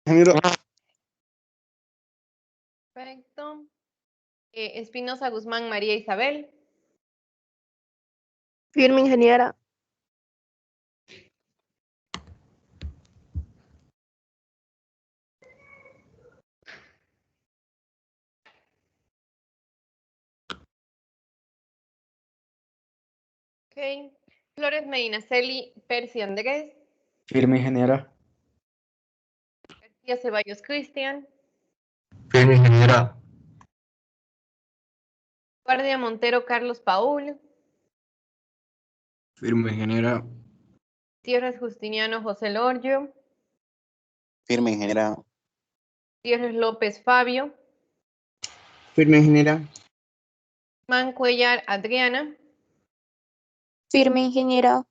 Ingeniero. Perfecto. Espinosa Guzmán María Isabel. Firme, ingeniera. Ok. Flores Medinaceli Percy Andrés. Firme, ingeniera. García Ceballos Cristian. Firme, ingeniera. Guardia Montero Carlos Paul. Firme, ingeniera. Tierras Justiniano José Lorgio. Firme, ingeniera. Tierras López Fabio. Firme, ingeniera. Man Cuellar Adriana. Firme, ingeniera.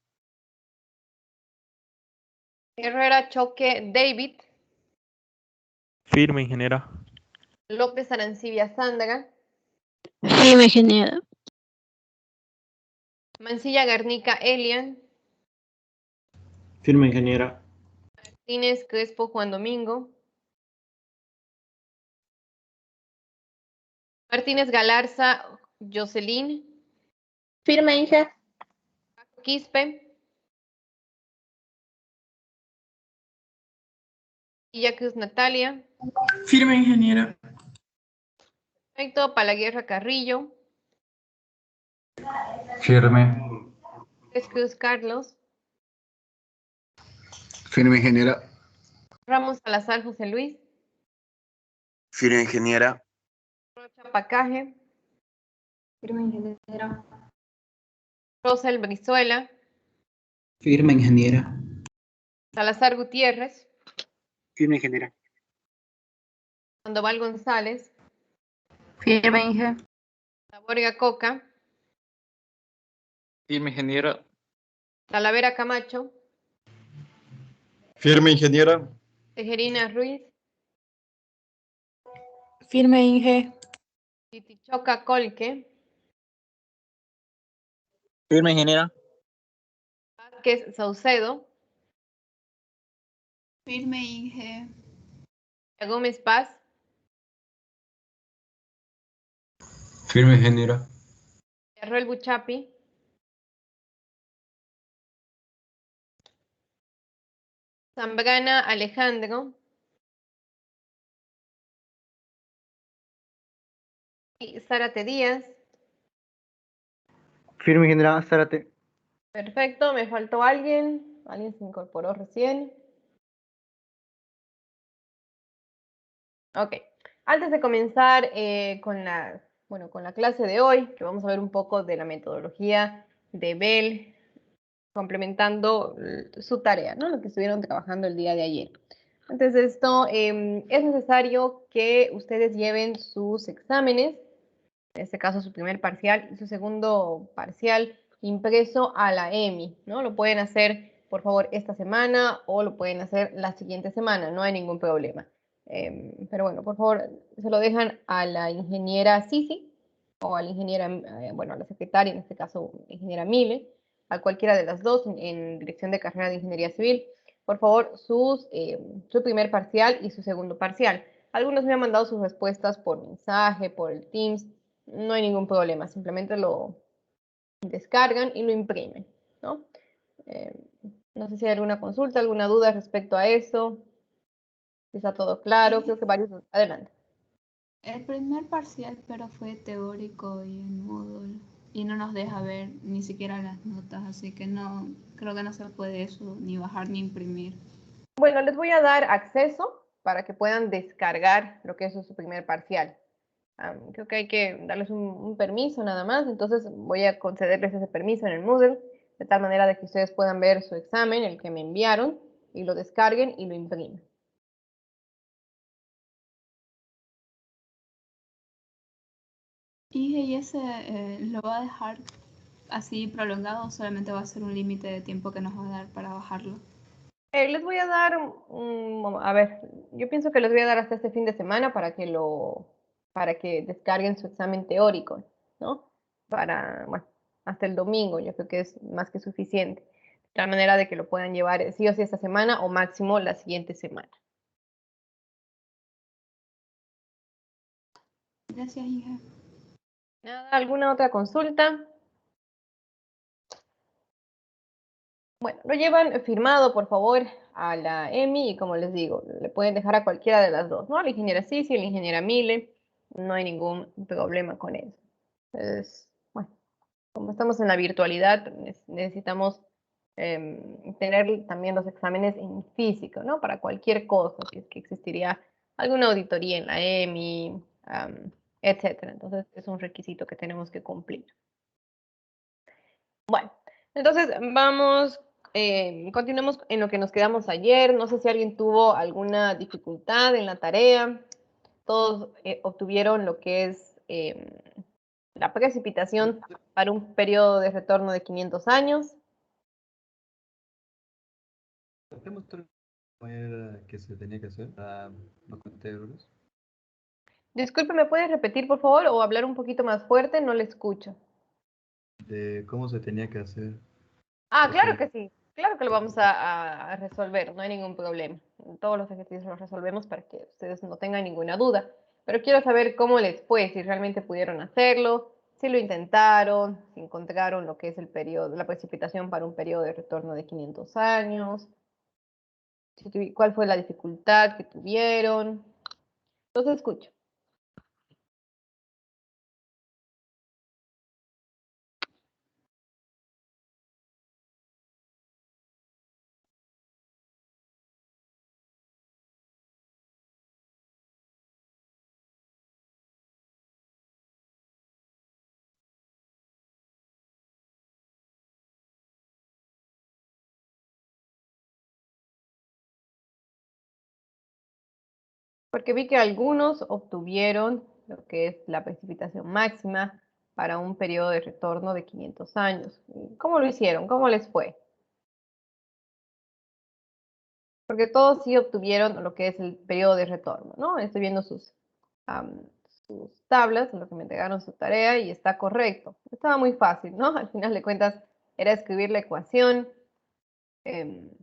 Herrera Choque David. Firme, ingeniera. López Arancibia Sandra. Firme, ingeniera. Mancilla Garnica Elian. Firme, ingeniera. Martínez Crespo Juan Domingo. Martínez Galarza Jocelyn. Firme, Inge. Quispe. Villa Cruz Natalia. Firme, ingeniera. Perfecto. Palaguerra Carrillo. Firme. Cruz Carlos. Firme, ingeniera. Ramos Salazar José Luis. Firme, ingeniera. Rocha Pacaje. Firme, ingeniera. Rosel Brizuela. Firme, ingeniera. Salazar Gutiérrez. Firme, ingeniera. Sandoval González. Firme, Inge. Taborga Coca. Firme, ingeniera. Talavera Camacho. Firme, ingeniera. Tejerina Ruiz. Firme, Inge. Titichoca Colque. Firme, ingeniera. Vázquez Saucedo. Firme, Inge. Gómez Paz. Firme, ingeniera. Arroel Buchapi. Zambrana Alejandro. Y Zárate Díaz. Firme, ingeniera. Zárate. Perfecto, me faltó alguien. Alguien se incorporó recién. Ok. Antes de comenzar con la clase de hoy, que vamos a ver un poco de la metodología de Bell, complementando su tarea, ¿no? Lo que estuvieron trabajando el día de ayer. Antes de esto, es necesario que ustedes lleven sus exámenes, en este caso su primer parcial y su segundo parcial impreso a la EMI, ¿no? Lo pueden hacer, por favor, esta semana o lo pueden hacer la siguiente semana, no hay ningún problema. Pero bueno, por favor, se lo dejan a la ingeniera Sisi o a la ingeniera, bueno, a la secretaria, en este caso, ingeniera Mile, a cualquiera de las dos en dirección de carrera de ingeniería civil. Por favor, su primer parcial y su segundo parcial. Algunos me han mandado sus respuestas por mensaje, por el Teams. No hay ningún problema, simplemente lo descargan y lo imprimen, ¿no? No sé si hay alguna consulta, alguna duda respecto a eso. ¿Está todo claro? Creo que varios. Adelante. El primer parcial, pero fue teórico y en Moodle. Y no nos deja ver ni siquiera las notas, así que no, creo que no se puede eso, ni bajar ni imprimir. Bueno, les voy a dar acceso para que puedan descargar lo que es su primer parcial. Creo que hay que darles un permiso nada más, entonces voy a concederles ese permiso en el Moodle, de tal manera de que ustedes puedan ver su examen, el que me enviaron, y lo descarguen y lo imprimen. ¿Y ese lo va a dejar así prolongado o solamente va a ser un límite de tiempo que nos va a dar para bajarlo? Les voy a dar, a ver, yo pienso que les voy a dar hasta este fin de semana para que descarguen su examen teórico, ¿no? Bueno, hasta el domingo, yo creo que es más que suficiente. De tal manera de que lo puedan llevar sí o sí esta semana o máximo la siguiente semana. Gracias, Inge. Nada, ¿alguna otra consulta? Bueno, lo llevan firmado, por favor, a la EMI y como les digo, le pueden dejar a cualquiera de las dos, ¿no? A la ingeniera Sisi, a la ingeniera Mile, no hay ningún problema con eso. Entonces, bueno, como estamos en la virtualidad, necesitamos tener también los exámenes en físico, ¿no? Para cualquier cosa, si es que existiría alguna auditoría en la EMI, etcétera. Entonces, es un requisito que tenemos que cumplir. Bueno, entonces vamos, continuemos en lo que nos quedamos ayer. No sé si alguien tuvo alguna dificultad en la tarea. Todos obtuvieron lo que es la precipitación para un periodo de retorno de 500 años. Que se tenía que hacer a los contenedores. Disculpe, ¿me puedes repetir, por favor, o hablar un poquito más fuerte? No le escucho. De cómo se tenía que hacer. Ah, claro que sí. Claro que lo vamos a resolver, no hay ningún problema. Todos los ejercicios los resolvemos para que ustedes no tengan ninguna duda. Pero quiero saber cómo les fue, si realmente pudieron hacerlo, si lo intentaron, si encontraron lo que es el periodo, la precipitación para un periodo de retorno de 500 años, cuál fue la dificultad que tuvieron. Los escucho. Porque vi que algunos obtuvieron lo que es la precipitación máxima para un periodo de retorno de 500 años. ¿Cómo lo hicieron? ¿Cómo les fue? Porque todos sí obtuvieron lo que es el periodo de retorno, ¿no? Estoy viendo sus tablas, en lo que me entregaron su tarea y está correcto. Estaba muy fácil, ¿no? Al final de cuentas era escribir la ecuación bueno,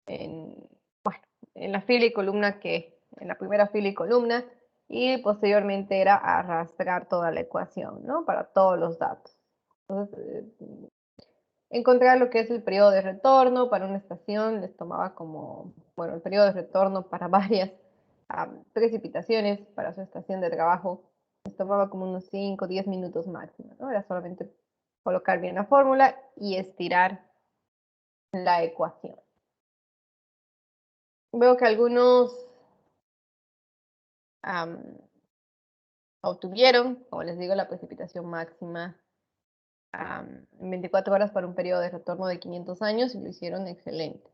en la fila y columna en la primera fila y columna, y posteriormente era arrastrar toda la ecuación, ¿no? Para todos los datos. Entonces, encontrar lo que es el periodo de retorno para una estación les tomaba como, bueno, el periodo de retorno para varias precipitaciones para su estación de trabajo les tomaba como unos 5 o 10 minutos máximo, ¿no? Era solamente colocar bien la fórmula y estirar la ecuación. Veo que algunos obtuvieron, como les digo, la precipitación máxima en 24 horas para un periodo de retorno de 500 años y lo hicieron excelente.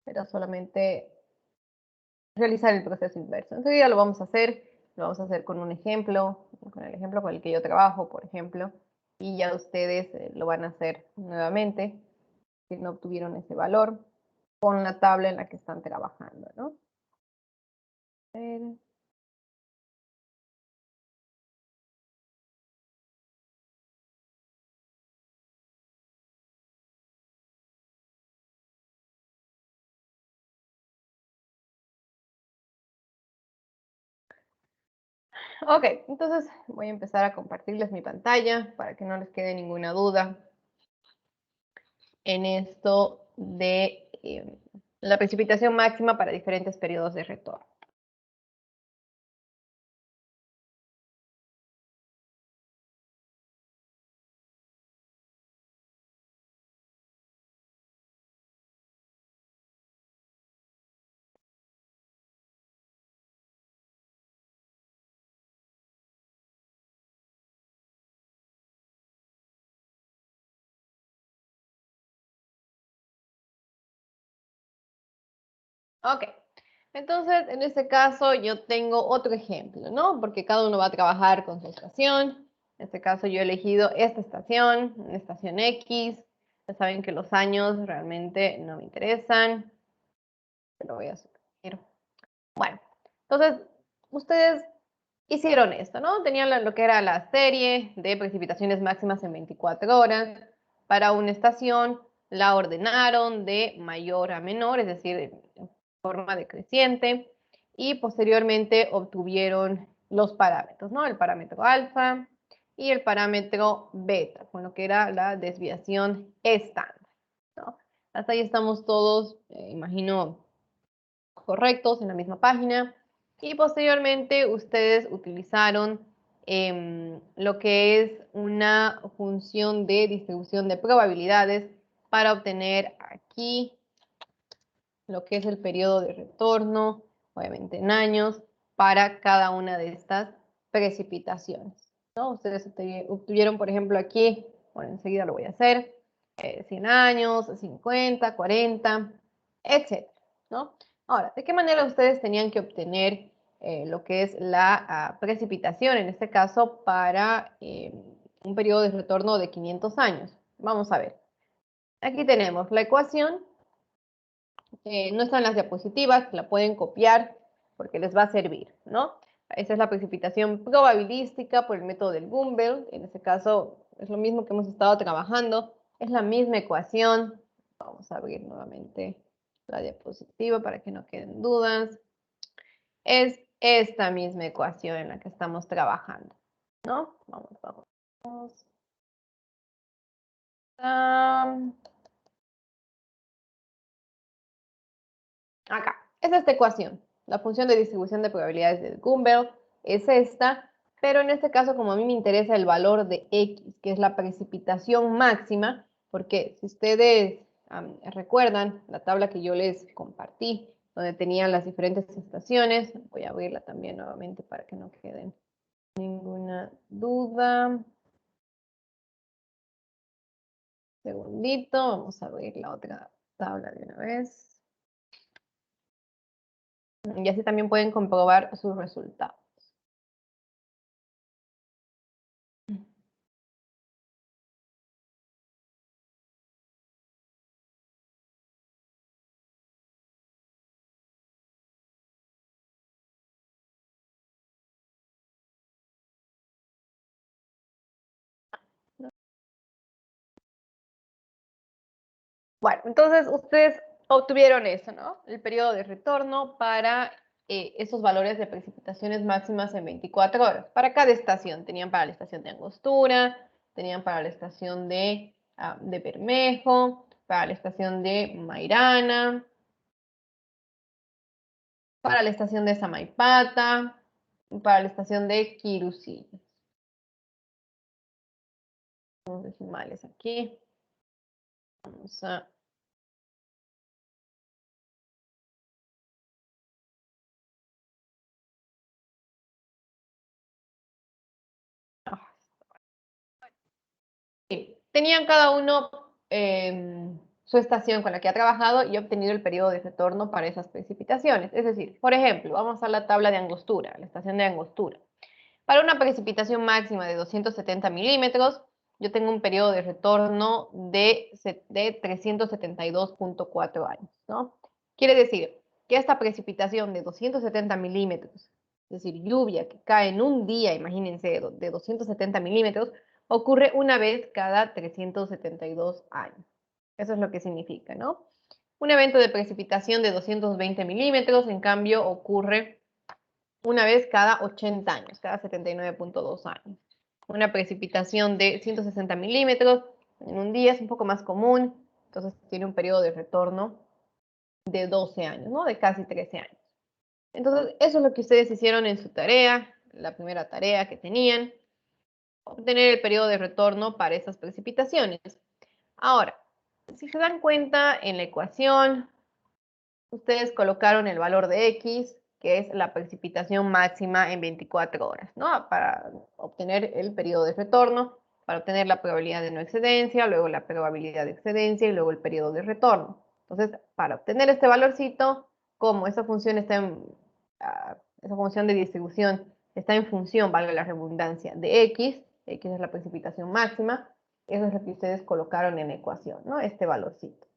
Era solamente realizar el proceso inverso. Entonces ya lo vamos a hacer con un ejemplo, con el ejemplo con el que yo trabajo, por ejemplo, y ya ustedes lo van a hacer nuevamente, si no obtuvieron ese valor, con la tabla en la que están trabajando, ¿no? Ok, entonces voy a empezar a compartirles mi pantalla para que no les quede ninguna duda en esto de la precipitación máxima para diferentes periodos de retorno. Ok, entonces en este caso yo tengo otro ejemplo, ¿no? Porque cada uno va a trabajar con su estación. En este caso yo he elegido esta estación, una estación X. Ya saben que los años realmente no me interesan. Lo voy a suprimir. Bueno, entonces ustedes hicieron esto, ¿no? Tenían lo que era la serie de precipitaciones máximas en 24 horas. Para una estación la ordenaron de mayor a menor, es decir, en forma decreciente, y posteriormente obtuvieron los parámetros, ¿no? El parámetro alfa y el parámetro beta, con lo que era la desviación estándar, ¿no? Hasta ahí estamos todos, imagino, correctos en la misma página. Y posteriormente ustedes utilizaron lo que es una función de distribución de probabilidades para obtener aquí lo que es el periodo de retorno, obviamente en años, para cada una de estas precipitaciones, ¿no? Ustedes obtuvieron, por ejemplo, aquí, bueno, enseguida lo voy a hacer, 100 años, 50, 40, etcétera, ¿no? Ahora, ¿de qué manera ustedes tenían que obtener lo que es la precipitación, en este caso, para un periodo de retorno de 500 años? Vamos a ver. Aquí tenemos la ecuación. No están las diapositivas, la pueden copiar porque les va a servir, ¿no? Esa es la precipitación probabilística por el método del Gumbel. En este caso es lo mismo que hemos estado trabajando. Es la misma ecuación. Vamos a abrir nuevamente la diapositiva para que no queden dudas. Es esta misma ecuación en la que estamos trabajando, ¿no? Vamos. Acá, es esta ecuación. La función de distribución de probabilidades de Gumbel es esta, pero en este caso, como a mí me interesa el valor de X, que es la precipitación máxima, porque si ustedes recuerdan la tabla que yo les compartí, donde tenían las diferentes estaciones, voy a abrirla también nuevamente para que no quede ninguna duda. Segundito, vamos a abrir la otra tabla de una vez. Y así también pueden comprobar sus resultados. Bueno, entonces ustedes obtuvieron eso, ¿no? El periodo de retorno para esos valores de precipitaciones máximas en 24 horas. Para cada estación. Tenían para la estación de Angostura, tenían para la estación de Bermejo, para la estación de Mairana, para la estación de Samaipata, para la estación de Quirusillas. Los decimales aquí. Vamos a... Sí, tenían cada uno su estación con la que ha trabajado y obtenido el periodo de retorno para esas precipitaciones. Es decir, por ejemplo, vamos a la tabla de Angostura, la estación de Angostura. Para una precipitación máxima de 270 milímetros, yo tengo un periodo de retorno de 372.4 años, ¿no? Quiere decir que esta precipitación de 270 milímetros, es decir, lluvia que cae en un día, imagínense, de 270 milímetros, ocurre una vez cada 372 años. Eso es lo que significa, ¿no? Un evento de precipitación de 220 milímetros, en cambio, ocurre una vez cada 80 años, cada 79.2 años. Una precipitación de 160 milímetros en un día es un poco más común, entonces tiene un periodo de retorno de 12 años, ¿no? De casi 13 años. Entonces, eso es lo que ustedes hicieron en su tarea, la primera tarea que tenían, obtener el periodo de retorno para esas precipitaciones. Ahora, si se dan cuenta en la ecuación, ustedes colocaron el valor de X, que es la precipitación máxima en 24 horas, ¿no? Para obtener el periodo de retorno, para obtener la probabilidad de no excedencia, luego la probabilidad de excedencia y luego el periodo de retorno. Entonces, para obtener este valorcito, como esa función está esa función de distribución está en función, valga la redundancia, de X es la precipitación máxima, eso es lo que ustedes colocaron en la ecuación, ¿no? Este valorcito.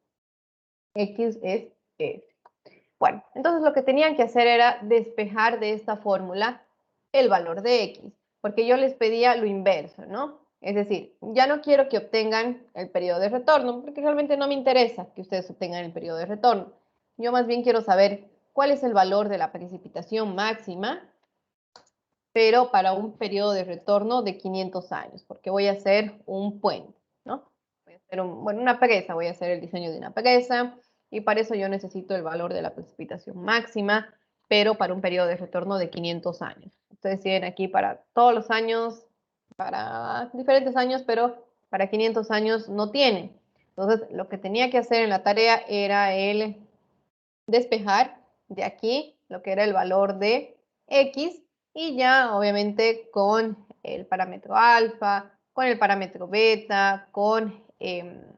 X es S. Bueno, entonces lo que tenían que hacer era despejar de esta fórmula el valor de X, porque yo les pedía lo inverso, ¿no? Es decir, ya no quiero que obtengan el periodo de retorno, porque realmente no me interesa que ustedes obtengan el periodo de retorno. Yo más bien quiero saber cuál es el valor de la precipitación máxima, pero para un periodo de retorno de 500 años, porque voy a hacer un puente, ¿no? Voy a hacer una presa, voy a hacer el diseño de una presa, y para eso yo necesito el valor de la precipitación máxima, pero para un periodo de retorno de 500 años. Ustedes tienen aquí para todos los años, para diferentes años, pero para 500 años no tienen. Entonces, lo que tenía que hacer en la tarea era el despejar de aquí lo que era el valor de X, y ya obviamente con el parámetro alfa, con el parámetro beta, con el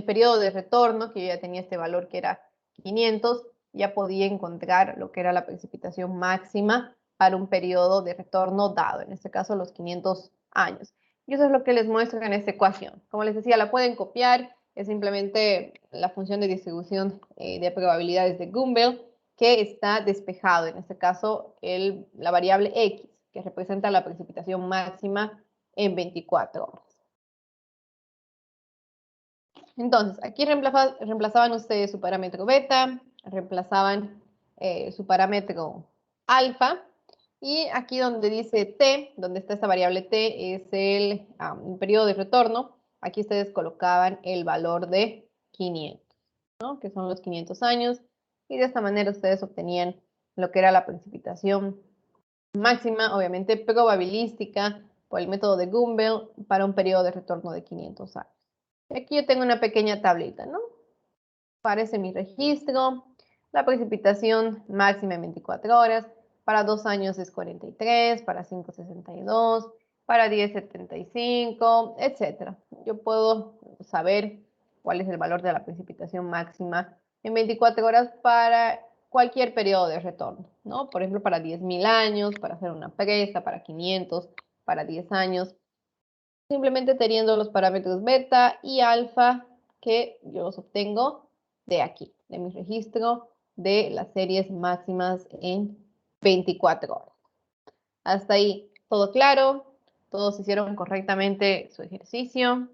periodo de retorno, que yo ya tenía este valor que era 500, ya podía encontrar lo que era la precipitación máxima para un periodo de retorno dado, en este caso los 500 años. Y eso es lo que les muestro en esta ecuación. Como les decía, la pueden copiar, es simplemente la función de distribución de probabilidades de Gumbel, que está despejado, en este caso la variable X, que representa la precipitación máxima en 24 horas. Entonces, aquí reemplazaban ustedes su parámetro beta, reemplazaban su parámetro alfa, y aquí donde dice t, donde está esta variable t, es el periodo de retorno. Aquí ustedes colocaban el valor de 500, ¿no? Que son los 500 años, y de esta manera ustedes obtenían lo que era la precipitación máxima, obviamente probabilística, por el método de Gumbel, para un periodo de retorno de 500 años. Aquí yo tengo una pequeña tablita, ¿no? Aparece mi registro, la precipitación máxima en 24 horas, para 2 años es 43, para 5 62, para 10 75, etc. Yo puedo saber cuál es el valor de la precipitación máxima en 24 horas para cualquier periodo de retorno, ¿no? Por ejemplo, para 10.000 años, para hacer una presa, para 500, para 10 años. Simplemente teniendo los parámetros beta y alfa que yo los obtengo de aquí, de mi registro de las series máximas en 24 horas. Hasta ahí, ¿todo claro? ¿Todos hicieron correctamente su ejercicio?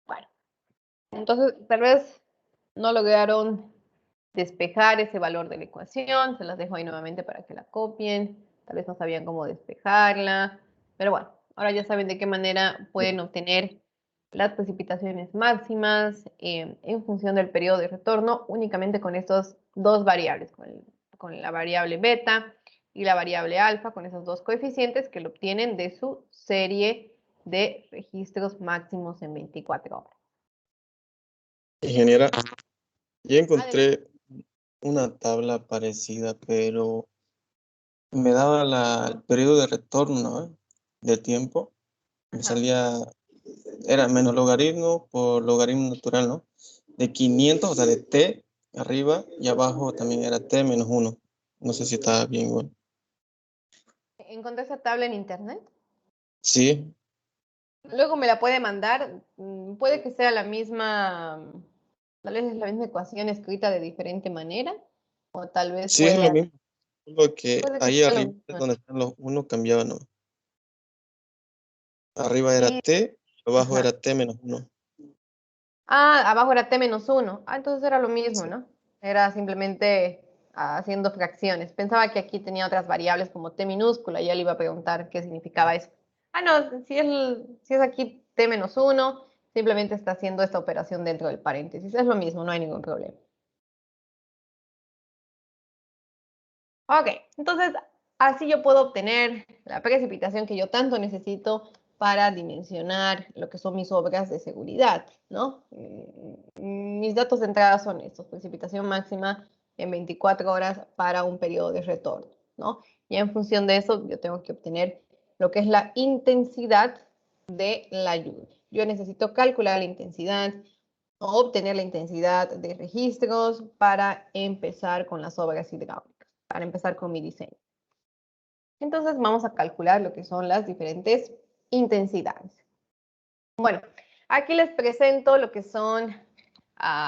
Bueno, entonces tal vez no lograron despejar ese valor de la ecuación. Se las dejo ahí nuevamente para que la copien. Tal vez no sabían cómo despejarla. Pero bueno, ahora ya saben de qué manera pueden obtener las precipitaciones máximas en función del periodo de retorno, únicamente con estos dos variables, con la variable beta y la variable alfa, con esos dos coeficientes que lo obtienen de su serie de registros máximos en 24 horas. Ingeniera, ya Adelante. encontré una tabla parecida, pero me daba el periodo de retorno, ¿no? De tiempo. Me Ajá. salía, era menos logaritmo por logaritmo natural, ¿no? De 500, o sea, de t arriba, y abajo también era t menos 1. No sé si está bien igual. ¿Encontré esa tabla en internet? Sí, Luego me la puede mandar. Puede que sea la misma, tal vez es la misma ecuación escrita de diferente manera, o tal vez sí es lo puede mismo. Lo que que ahí sea lo arriba es mismo. donde están los 1 cambiaban, ¿no? Arriba era Y, t, abajo ajá. era t menos 1. Abajo era t-1. Entonces era lo mismo, ¿no? Era simplemente haciendo fracciones. Pensaba que aquí tenía otras variables como t minúscula, y ya le iba a preguntar qué significaba eso. No, si es aquí t-1, simplemente está haciendo esta operación dentro del paréntesis. Es lo mismo, no hay ningún problema. Ok, entonces así yo puedo obtener la precipitación que yo tanto necesito para dimensionar lo que son mis obras de seguridad, ¿no? Mis datos de entrada son estos: precipitación máxima en 24 horas para un periodo de retorno, ¿no? Y en función de eso yo tengo que obtener lo que es la intensidad de la lluvia. Yo necesito calcular la intensidad o obtener la intensidad de registros para empezar con las obras hidráulicas, para empezar con mi diseño. Entonces vamos a calcular lo que son las diferentes intensidades. Bueno, aquí les presento lo que son,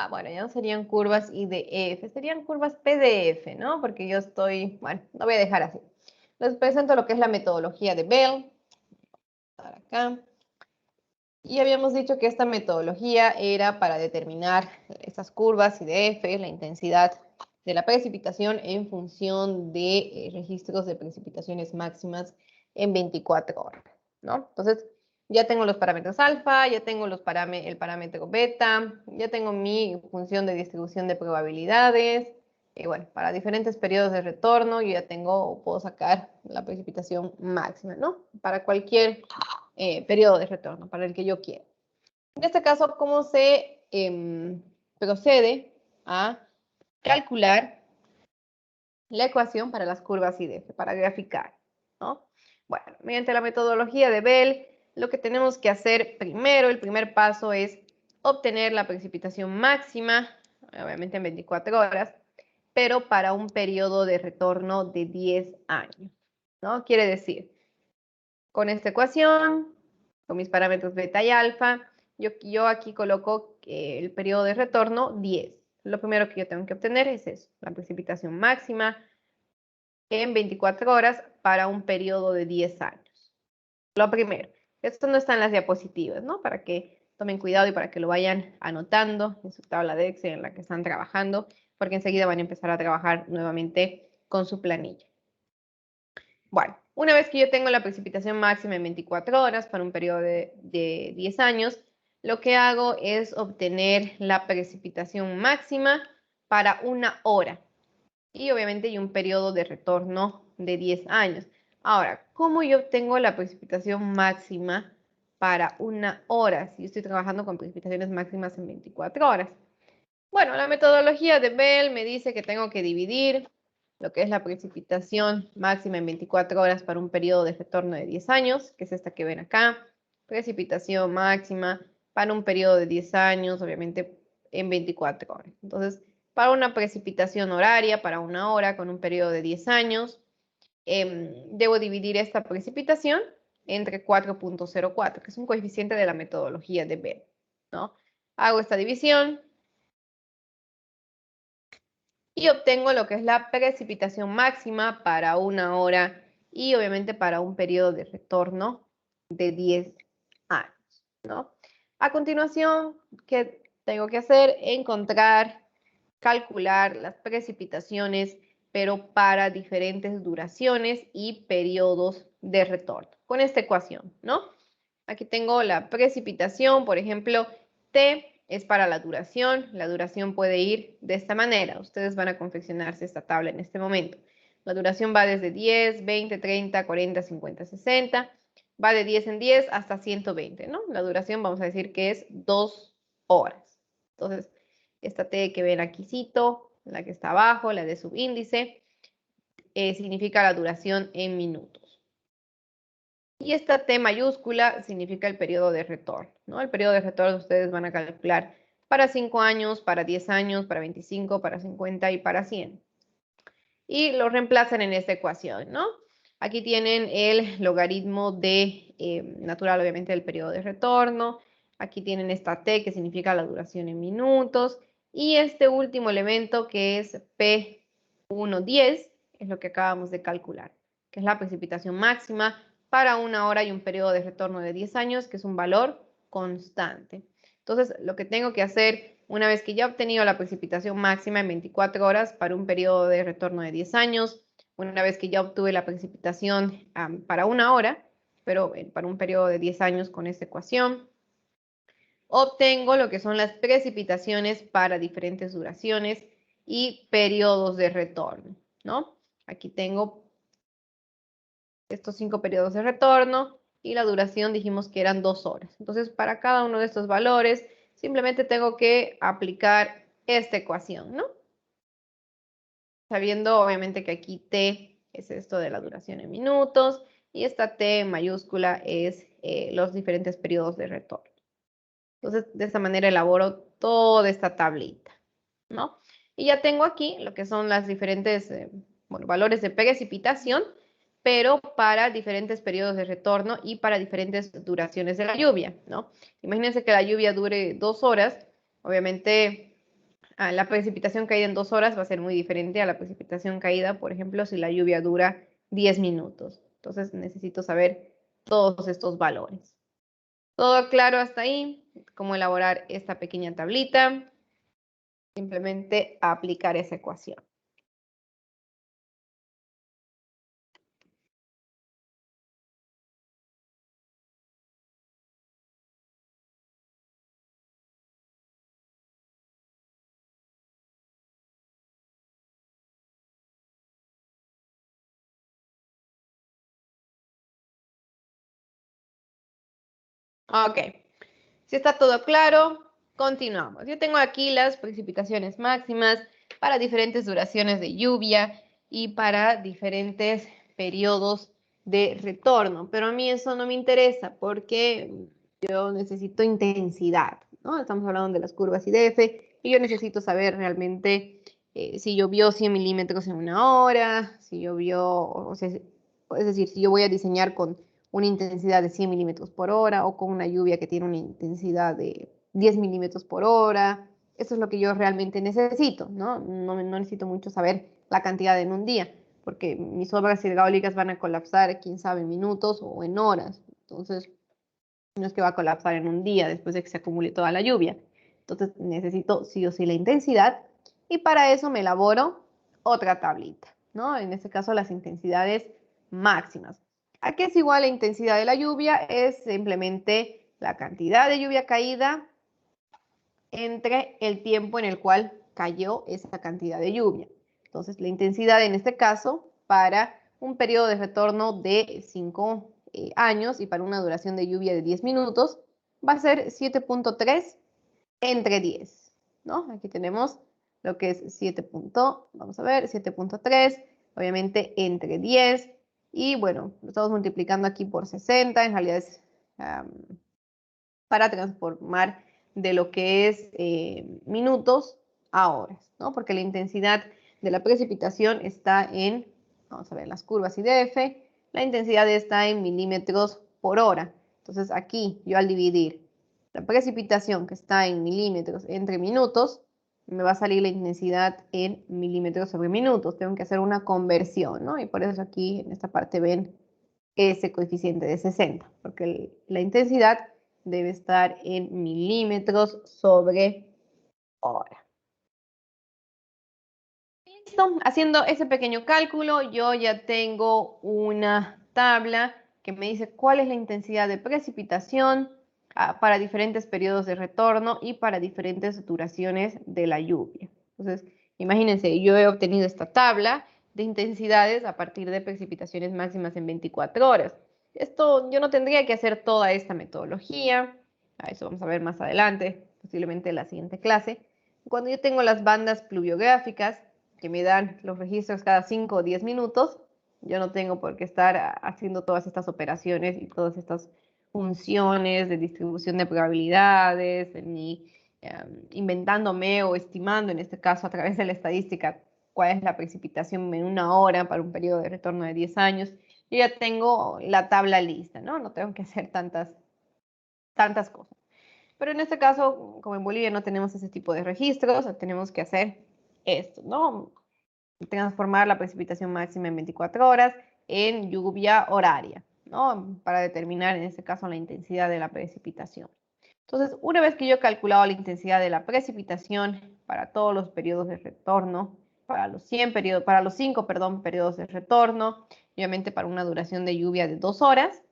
bueno, ya no serían curvas IDF, serían curvas PDF, ¿no? Porque yo estoy, bueno, lo voy a dejar así. Les presento lo que es la metodología de Bell. Para acá. Y habíamos dicho que esta metodología era para determinar esas curvas IDF, la intensidad de la precipitación en función de registros de precipitaciones máximas en 24 horas, ¿no? Entonces, ya tengo los parámetros alfa, ya tengo el parámetro beta, ya tengo mi función de distribución de probabilidades. Y bueno, para diferentes periodos de retorno, yo ya puedo sacar la precipitación máxima, ¿no? Para cualquier periodo de retorno, para el que yo quiera. En este caso, ¿cómo se procede a calcular la ecuación para las curvas IDF, para graficar, ¿no? Bueno, mediante la metodología de Bell, lo que tenemos que hacer primero, el primer paso es obtener la precipitación máxima, obviamente en 24 horas, pero para un periodo de retorno de 10 años, ¿no? Quiere decir, con esta ecuación, con mis parámetros beta y alfa, yo aquí coloco el periodo de retorno 10. Lo primero que yo tengo que obtener es eso, la precipitación máxima en 24 horas para un periodo de 10 años. Lo primero, esto no está en las diapositivas, ¿no? Para que tomen cuidado y para que lo vayan anotando en su tabla de Excel en la que están trabajando, porque enseguida van a empezar a trabajar nuevamente con su planilla. Bueno, una vez que yo tengo la precipitación máxima en 24 horas para un periodo de 10 años, lo que hago es obtener la precipitación máxima para una hora. Y obviamente hay un periodo de retorno de 10 años. Ahora, ¿cómo yo obtengo la precipitación máxima para una hora si yo estoy trabajando con precipitaciones máximas en 24 horas? Bueno, la metodología de Bell me dice que tengo que dividir lo que es la precipitación máxima en 24 horas para un periodo de retorno de 10 años, que es esta que ven acá. Precipitación máxima para un periodo de 10 años, obviamente en 24 horas. Entonces, para una precipitación horaria, para una hora con un periodo de 10 años, debo dividir esta precipitación entre 4.04, que es un coeficiente de la metodología de Bell, ¿no? Hago esta división y obtengo lo que es la precipitación máxima para una hora y obviamente para un periodo de retorno de 10 años, ¿no? A continuación, ¿qué tengo que hacer? Calcular las precipitaciones, pero para diferentes duraciones y periodos de retorno, con esta ecuación, ¿no? Aquí tengo la precipitación, por ejemplo, T es para la duración puede ir de esta manera. Ustedes van a confeccionarse esta tabla en este momento. La duración va desde 10, 20, 30, 40, 50, 60. Va de 10 en 10 hasta 120, ¿no? La duración vamos a decir que es 2 horas. Entonces, esta T que ven aquícito, la que está abajo, la de subíndice, significa la duración en minutos. Y esta T mayúscula significa el periodo de retorno, ¿no? El periodo de retorno ustedes van a calcular para 5 años, para 10 años, para 25, para 50 y para 100. Y lo reemplazan en esta ecuación, ¿no? Aquí tienen el logaritmo natural, obviamente, del periodo de retorno. Aquí tienen esta T que significa la duración en minutos. Y este último elemento que es P110 es lo que acabamos de calcular, que es la precipitación máxima para una hora y un periodo de retorno de 10 años, que es un valor constante. Entonces, lo que tengo que hacer, una vez que ya he obtenido la precipitación máxima en 24 horas para un periodo de retorno de 10 años, una vez que ya obtuve la precipitación para una hora, pero para un periodo de 10 años con esta ecuación, obtengo lo que son las precipitaciones para diferentes duraciones y periodos de retorno, ¿no? Aquí tengo estos 5 periodos de retorno y la duración dijimos que eran 2 horas. Entonces, para cada uno de estos valores, simplemente tengo que aplicar esta ecuación, ¿no? Sabiendo, obviamente, que aquí T es esto de la duración en minutos y esta T mayúscula es los diferentes periodos de retorno. Entonces, de esta manera elaboro toda esta tablita, ¿no? Y ya tengo aquí lo que son las diferentes valores de precipitación, pero para diferentes periodos de retorno y para diferentes duraciones de la lluvia, ¿no? Imagínense que la lluvia dure 2 horas, obviamente la precipitación caída en 2 horas va a ser muy diferente a la precipitación caída, por ejemplo, si la lluvia dura 10 minutos. Entonces necesito saber todos estos valores. ¿Todo claro hasta ahí? ¿Cómo elaborar esta pequeña tablita? Simplemente aplicar esa ecuación. Ok, si está todo claro, continuamos. Yo tengo aquí las precipitaciones máximas para diferentes duraciones de lluvia y para diferentes periodos de retorno, pero a mí eso no me interesa porque yo necesito intensidad, ¿no? Estamos hablando de las curvas IDF y yo necesito saber realmente si llovió 100 milímetros en una hora, si llovió, o sea, es decir, si yo voy a diseñar con una intensidad de 100 milímetros por hora o con una lluvia que tiene una intensidad de 10 milímetros por hora. Eso es lo que yo realmente necesito, ¿no? No necesito mucho saber la cantidad en un día, porque mis obras hidráulicas van a colapsar, quién sabe, en minutos o en horas. Entonces, no es que va a colapsar en un día después de que se acumule toda la lluvia. Entonces, necesito sí o sí la intensidad y para eso me elaboro otra tablita, ¿no? En este caso, las intensidades máximas. ¿A qué es igual la intensidad de la lluvia? Es simplemente la cantidad de lluvia caída entre el tiempo en el cual cayó esa cantidad de lluvia. Entonces, la intensidad en este caso para un periodo de retorno de 5 años y para una duración de lluvia de 10 minutos va a ser 7.3 entre 10, ¿no? Aquí tenemos lo que es 7. Vamos a ver, 7.3, obviamente entre 10. Y bueno, lo estamos multiplicando aquí por 60, en realidad es para transformar de lo que es minutos a horas, ¿no? Porque la intensidad de la precipitación está en, vamos a ver, las curvas IDF, la intensidad está en milímetros por hora. Entonces aquí yo al dividir la precipitación que está en milímetros entre minutos, me va a salir la intensidad en milímetros sobre minutos. Tengo que hacer una conversión, ¿no? Y por eso aquí en esta parte ven ese coeficiente de 60, porque la intensidad debe estar en milímetros sobre hora. Listo, haciendo ese pequeño cálculo, yo ya tengo una tabla que me dice cuál es la intensidad de precipitación para diferentes periodos de retorno y para diferentes duraciones de la lluvia. Entonces, imagínense, yo he obtenido esta tabla de intensidades a partir de precipitaciones máximas en 24 horas. Esto yo no tendría que hacer toda esta metodología, a eso vamos a ver más adelante, posiblemente en la siguiente clase. Cuando yo tengo las bandas pluviográficas que me dan los registros cada 5 o 10 minutos, yo no tengo por qué estar haciendo todas estas operaciones y todas estas funciones de distribución de probabilidades, ni inventándome o estimando, en este caso a través de la estadística, cuál es la precipitación en una hora para un periodo de retorno de 10 años. Yo ya tengo la tabla lista, ¿no? No tengo que hacer tantas cosas. Pero en este caso, como en Bolivia no tenemos ese tipo de registros, tenemos que hacer esto, ¿no? Transformar la precipitación máxima en 24 horas en lluvia horaria, ¿no? Para determinar en este caso la intensidad de la precipitación. Entonces, una vez que yo he calculado la intensidad de la precipitación para todos los periodos de retorno, para los 5 periodos de retorno, obviamente para una duración de lluvia de 2 horas,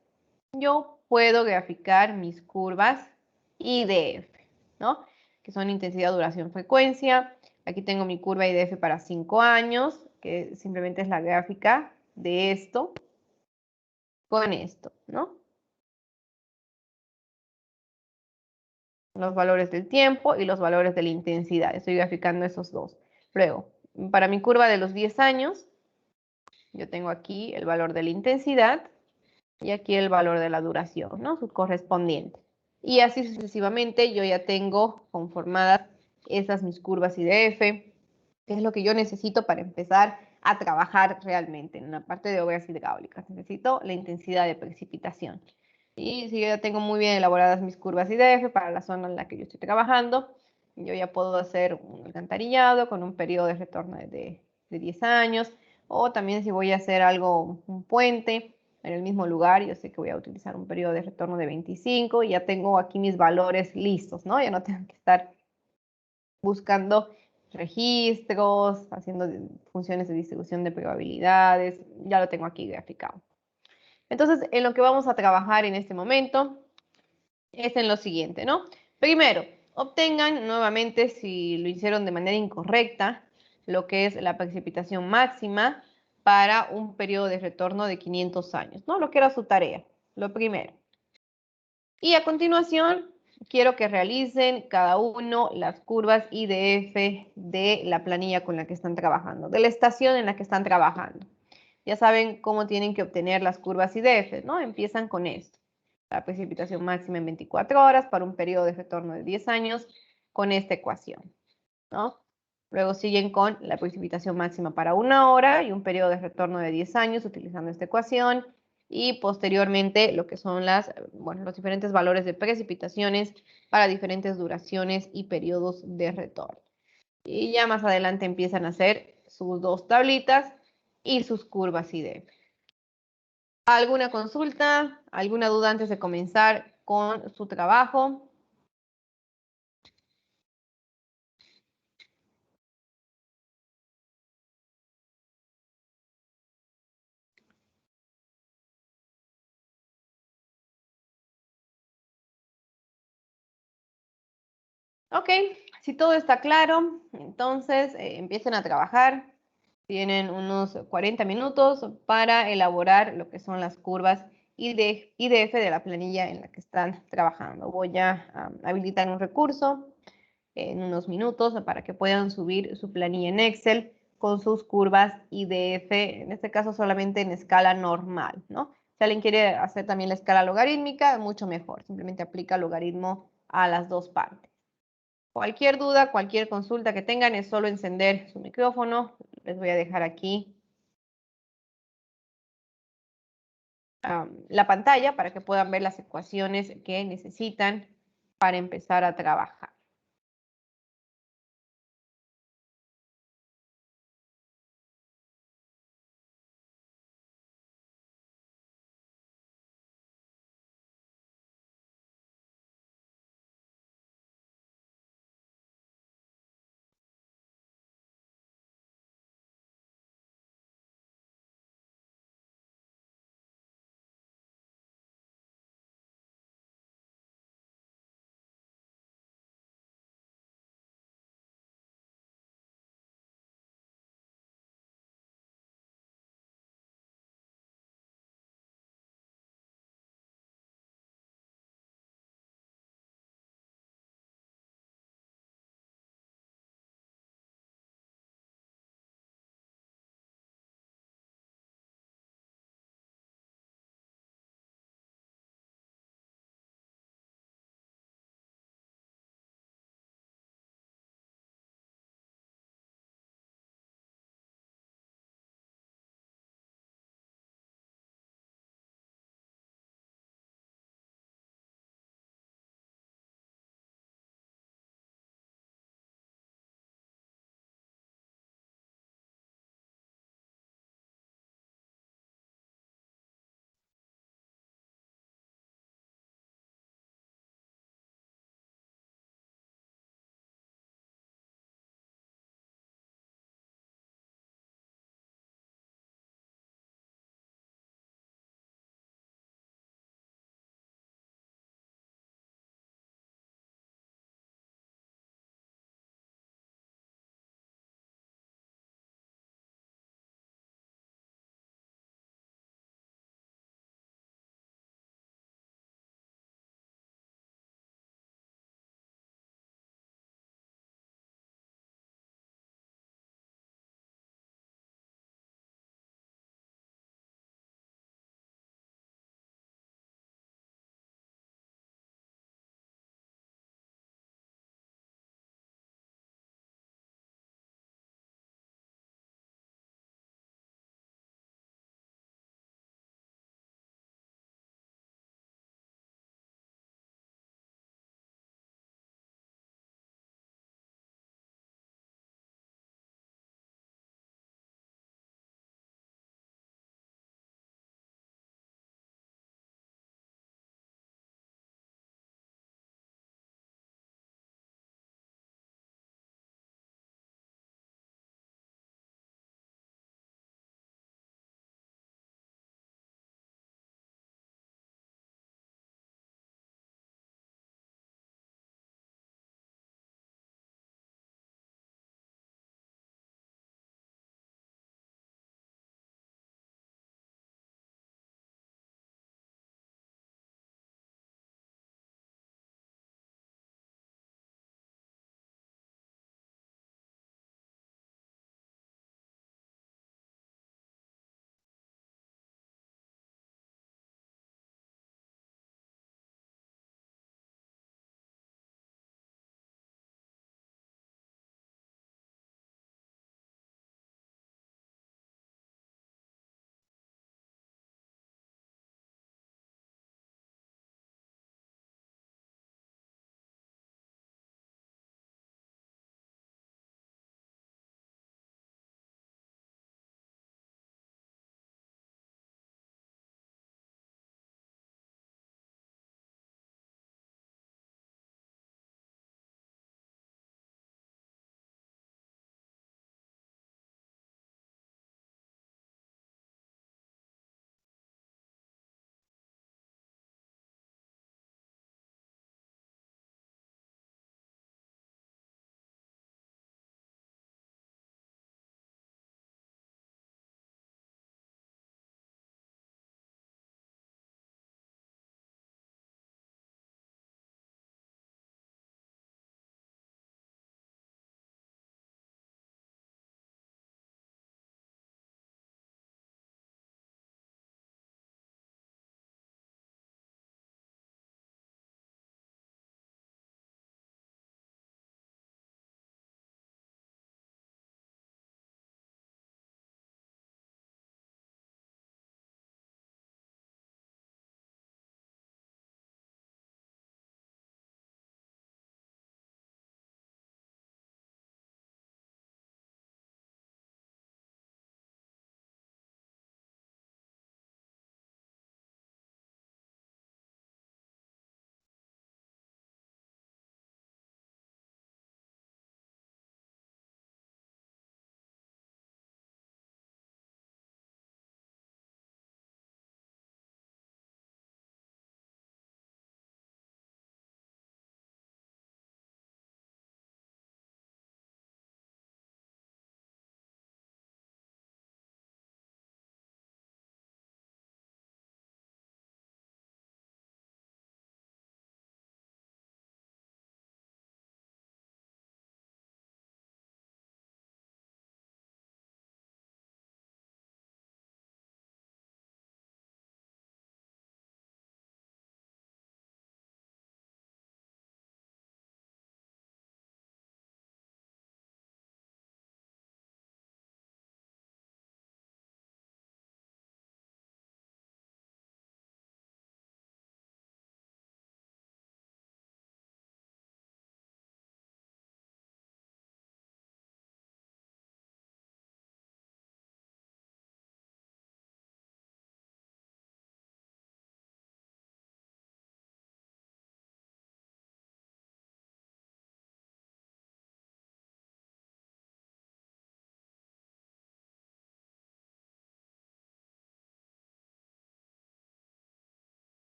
yo puedo graficar mis curvas IDF, ¿no? Que son intensidad, duración, frecuencia. Aquí tengo mi curva IDF para 5 años, que simplemente es la gráfica de esto con esto, ¿no? Los valores del tiempo y los valores de la intensidad. Estoy graficando esos dos. Luego, para mi curva de los 10 años, yo tengo aquí el valor de la intensidad y aquí el valor de la duración, ¿no? Su correspondiente. Y así sucesivamente yo ya tengo conformadas esas mis curvas IDF que es lo que yo necesito para empezar a trabajar realmente en la parte de obras hidráulicas. Necesito la intensidad de precipitación. Y si yo ya tengo muy bien elaboradas mis curvas IDF para la zona en la que yo estoy trabajando, yo ya puedo hacer un alcantarillado con un periodo de retorno de 10 años, o también si voy a hacer algo, un puente en el mismo lugar, yo sé que voy a utilizar un periodo de retorno de 25 y ya tengo aquí mis valores listos, ¿no? Ya no tengo que estar buscando registros, haciendo funciones de distribución de probabilidades, ya lo tengo aquí graficado. Entonces, en lo que vamos a trabajar en este momento es en lo siguiente, ¿no? Primero, obtengan nuevamente, si lo hicieron de manera incorrecta, lo que es la precipitación máxima para un periodo de retorno de 500 años, ¿no? Lo que era su tarea, lo primero. Y a continuación, quiero que realicen cada uno las curvas IDF de la planilla con la que están trabajando, de la estación en la que están trabajando. Ya saben cómo tienen que obtener las curvas IDF, ¿no? Empiezan con esto. La precipitación máxima en 24 horas para un periodo de retorno de 10 años con esta ecuación, ¿no? Luego siguen con la precipitación máxima para 1 hora y un periodo de retorno de 10 años utilizando esta ecuación. Y posteriormente lo que son los diferentes valores de precipitaciones para diferentes duraciones y periodos de retorno. Y ya más adelante empiezan a hacer sus dos tablitas y sus curvas IDF. ¿Alguna consulta? ¿Alguna duda antes de comenzar con su trabajo? Ok, si todo está claro, entonces empiecen a trabajar. Tienen unos 40 minutos para elaborar lo que son las curvas IDF de la planilla en la que están trabajando. Voy a habilitar un recurso en unos minutos para que puedan subir su planilla en Excel con sus curvas IDF, en este caso solamente en escala normal, ¿no? Si alguien quiere hacer también la escala logarítmica, mucho mejor. Simplemente aplica logaritmo a las dos partes. Cualquier duda, cualquier consulta que tengan es solo encender su micrófono. Les voy a dejar aquí la pantalla para que puedan ver las ecuaciones que necesitan para empezar a trabajar.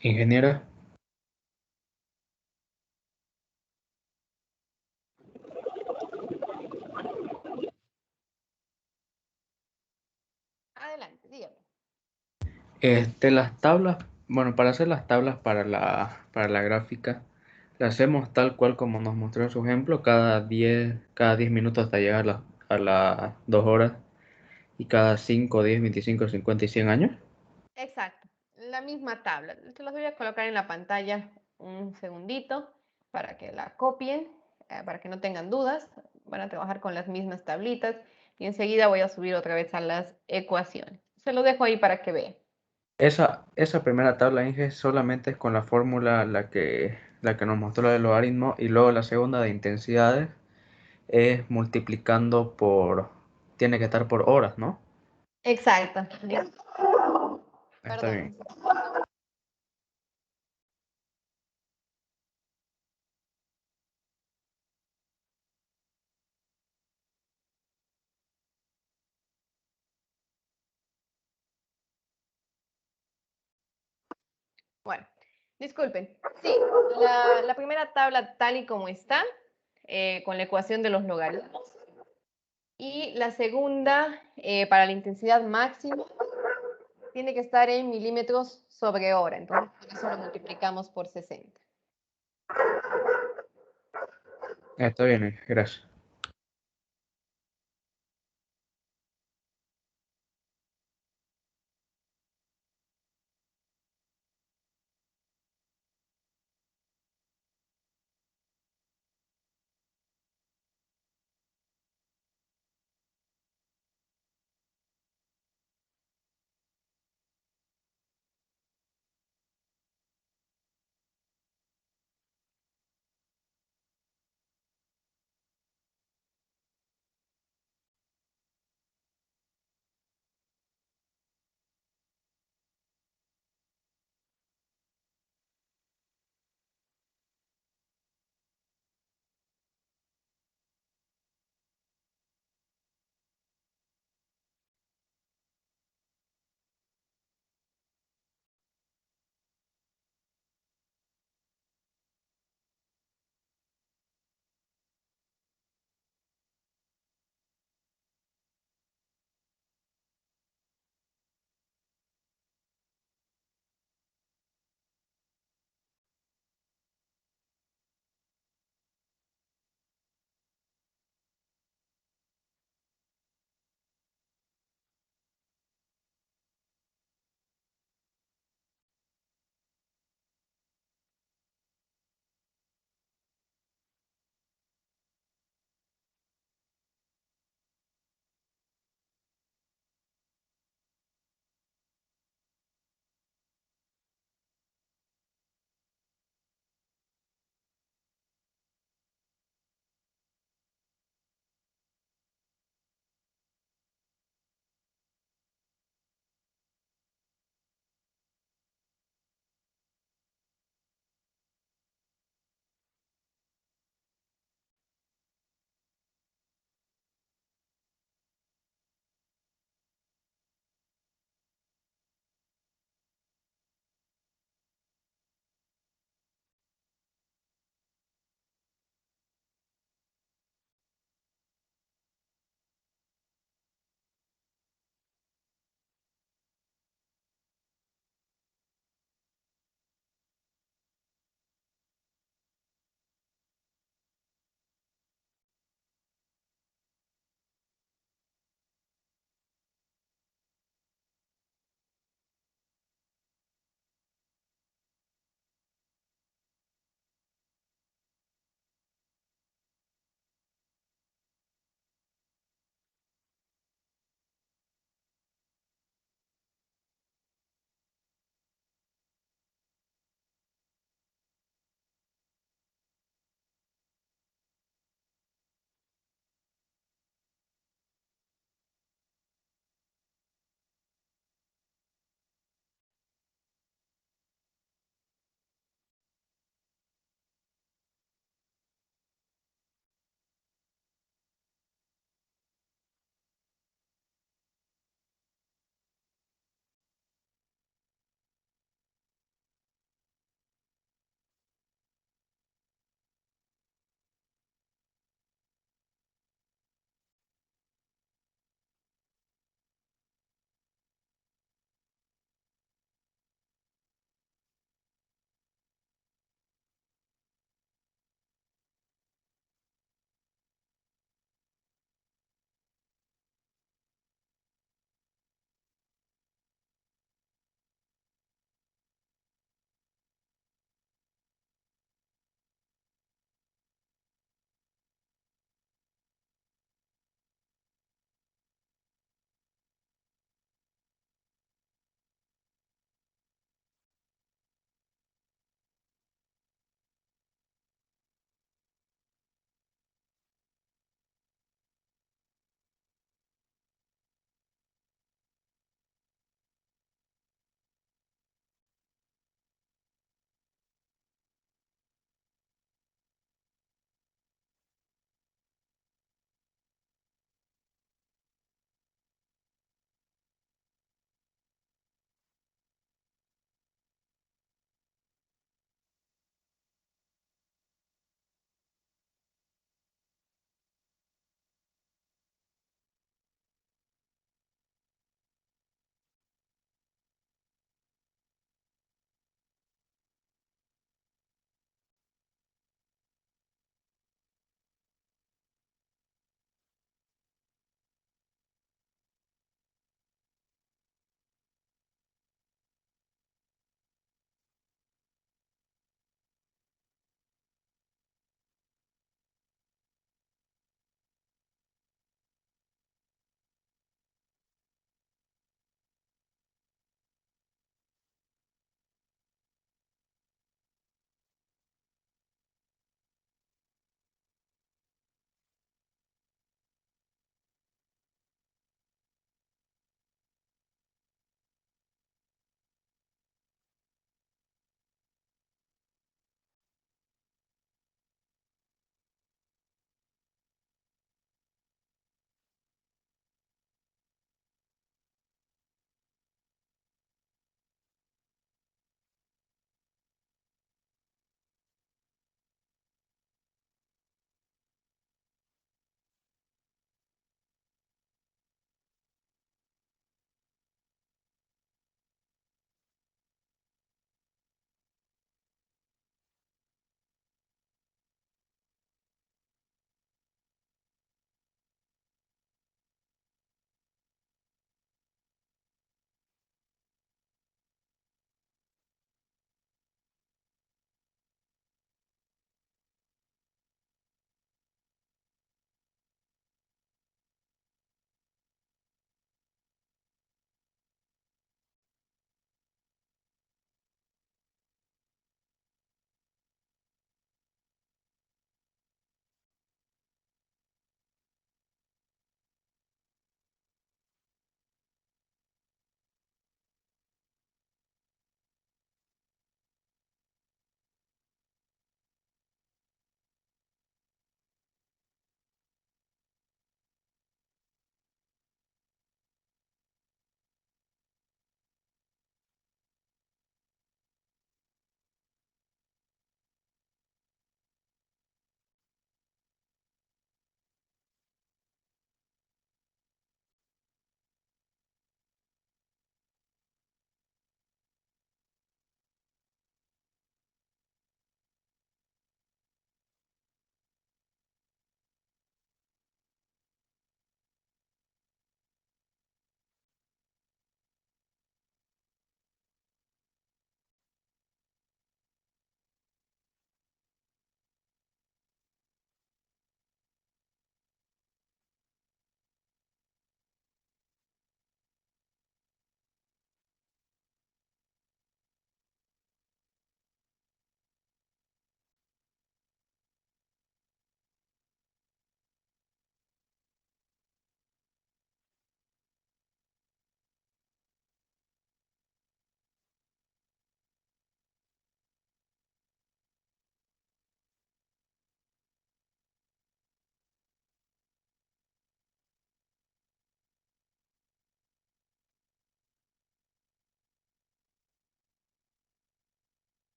Ingeniera. Adelante, dígame. Las tablas, bueno, para hacer las tablas para la gráfica, las hacemos tal cual como nos mostró en su ejemplo, cada 10 minutos hasta llegar a las 2 horas y cada 5, 10, 25, 50 y 100 años. Exacto, la misma tabla. Se las voy a colocar en la pantalla un segundito para que la copien, para que no tengan dudas. Van a trabajar con las mismas tablitas y enseguida voy a subir otra vez a las ecuaciones. Se lo dejo ahí para que vean. Esa primera tabla, Inge, solamente es con la fórmula la que nos mostró el logaritmo y luego la segunda de intensidades es multiplicando tiene que estar por horas, ¿no? Exacto. Está Perdón. bien. Bueno, disculpen. Sí, la primera tabla tal y como está, con la ecuación de los logaritmos. Y la segunda, para la intensidad máxima, tiene que estar en milímetros sobre hora. Entonces, por eso lo multiplicamos por 60. Está bien, Inge, gracias.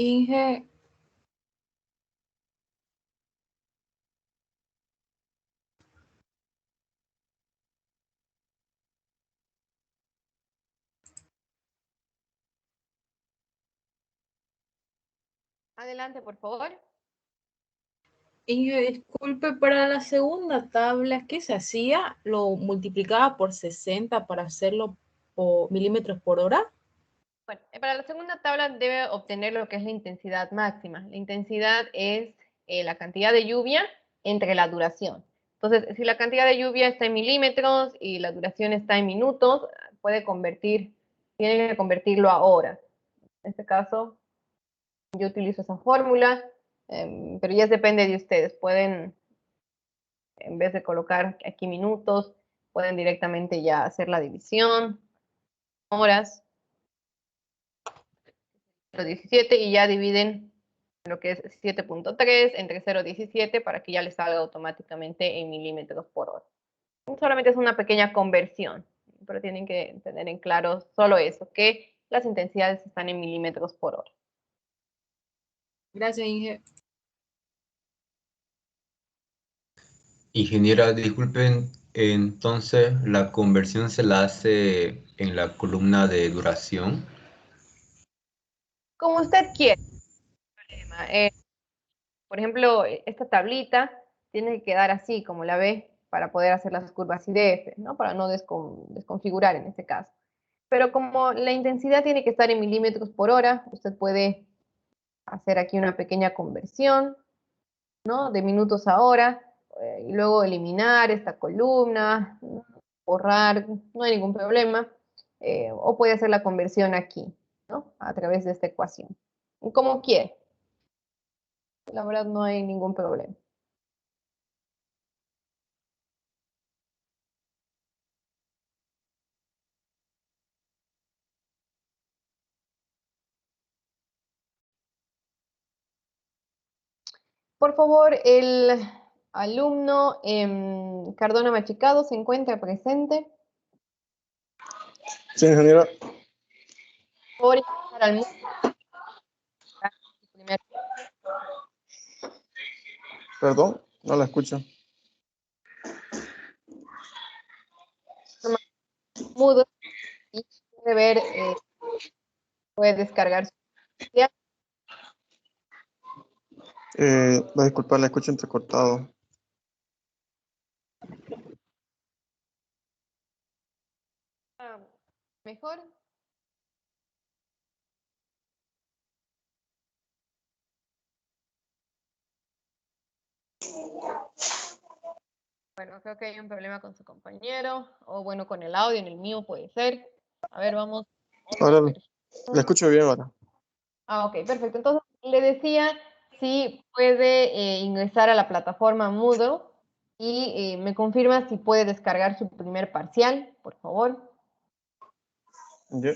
Inge, Adelante, por favor. Inge, disculpe, para la segunda tabla, ¿qué se hacía? ¿Lo multiplicaba por 60 para hacerlo por milímetros por hora? Bueno, para la segunda tabla debe obtener lo que es la intensidad máxima. La intensidad es la cantidad de lluvia entre la duración. Entonces, si la cantidad de lluvia está en milímetros y la duración está en minutos, tiene que convertirlo a horas. En este caso, yo utilizo esa fórmula, pero ya depende de ustedes. Pueden, en vez de colocar aquí minutos, pueden directamente ya hacer la división, horas, 0,17 y ya dividen lo que es 7.3 entre 0,17 para que ya les salga automáticamente en milímetros por hora. Solamente es una pequeña conversión, pero tienen que tener en claro solo eso, que las intensidades están en milímetros por hora. Gracias, Inge. Ingeniera, disculpen, entonces la conversión se la hace en la columna de duración. Como usted quiera. Por ejemplo, esta tablita tiene que quedar así, como la ve, para poder hacer las curvas IDF, ¿no? Para no desconfigurar en este caso. Pero como la intensidad tiene que estar en milímetros por hora, usted puede hacer aquí una pequeña conversión, ¿no? De minutos a hora, y luego eliminar esta columna, borrar, no hay ningún problema. O puede hacer la conversión aquí, ¿no? A través de esta ecuación. Como quiera. La verdad no hay ningún problema. Por favor, el alumno Cardona Machicado se encuentra presente. Sí, ingeniera. Por ingresar al mundo. Perdón, no la escucho. Mudo y puede ver, puede descargar su material. Va a disculpar, la escucho entrecortado. Mejor. Bueno, creo que hay un problema con su compañero, o bueno, con el audio, en el mío puede ser. A ver, vamos. Ahora la escucho bien ahora. Ah, ok, perfecto. Entonces, le decía si puede ingresar a la plataforma Moodle y me confirma si puede descargar su primer parcial, por favor. Ya.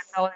Acabo de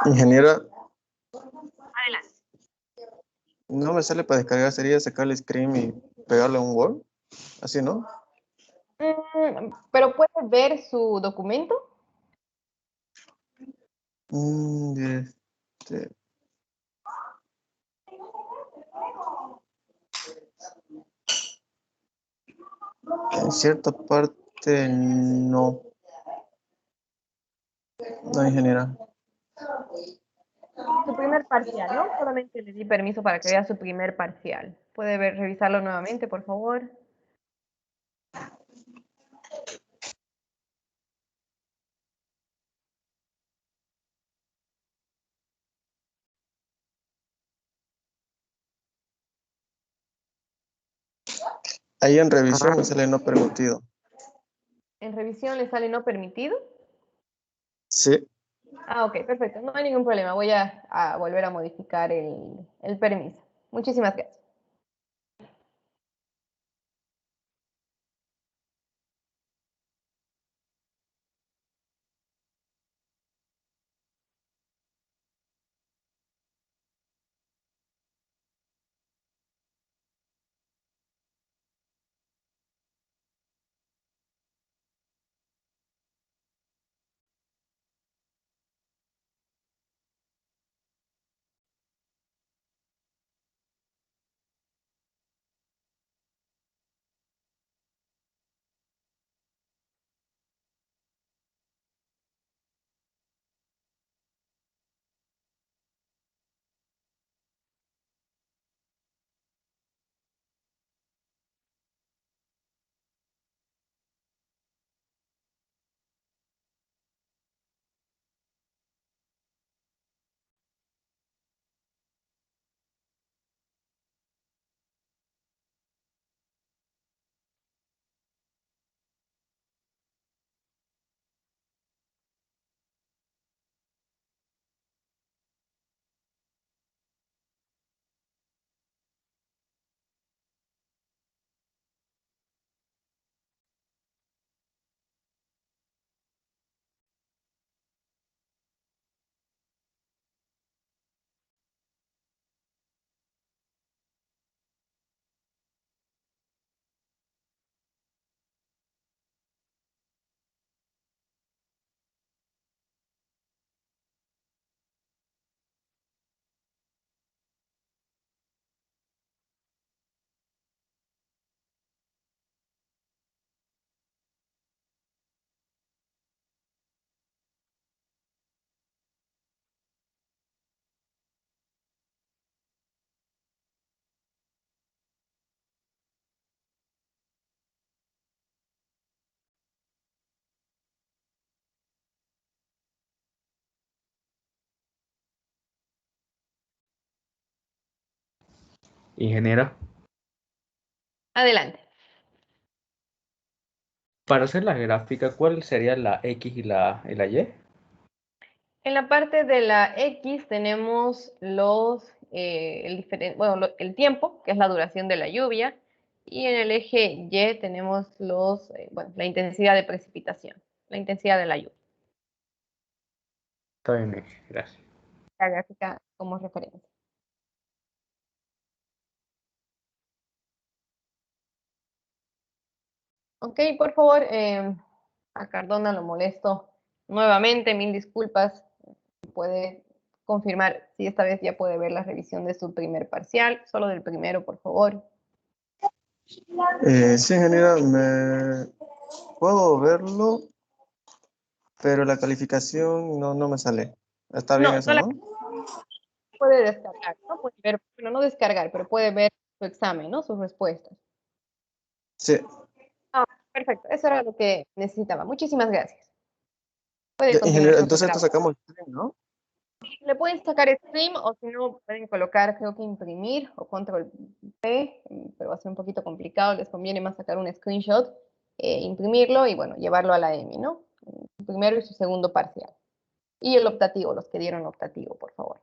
Ingeniera, Adelante. no me sale para descargar, sería sacar el screen y pegarle a un Word. Así, ¿no? Pero puede ver su documento. Este, en cierta parte no. No, ingeniera. Su primer parcial, ¿no? Solamente le di permiso para que vea su primer parcial. ¿Puede ver, revisarlo nuevamente, por favor? Ahí en revisión me sale no permitido. En revisión le sale no permitido. Sí. Ah, ok, perfecto. No hay ningún problema. Voy a volver a modificar el permiso. Muchísimas gracias. Ingeniera, Adelante. para hacer la gráfica, ¿cuál sería la X y la Y? En la parte de la X tenemos el tiempo, que es la duración de la lluvia, y en el eje Y tenemos la intensidad de precipitación, la intensidad de la lluvia. Está bien, gracias. La gráfica como referencia. Ok, por favor, a Cardona lo molesto nuevamente, mil disculpas. Puede confirmar si esta vez ya puede ver la revisión de su primer parcial, solo del primero, por favor. Sí, ingeniera, puedo verlo, pero la calificación no me sale. Está bien No, eso, ¿no? puede descargar, ¿no? Puede ver, bueno, no descargar, pero puede ver su examen, ¿no? Sus respuestas. Sí. Ah, perfecto, eso era lo que necesitaba. Muchísimas gracias. Puede Ya, continuar ingeniera, con su entonces esto trabajo. sacamos el screen, ¿no? Le pueden sacar stream o si no, pueden colocar, creo que imprimir o control P, pero va a ser un poquito complicado. Les conviene más sacar un screenshot, imprimirlo y, bueno, llevarlo a la EMI, ¿no? Su primero y su segundo parcial. Y el optativo, los que dieron optativo, por favor.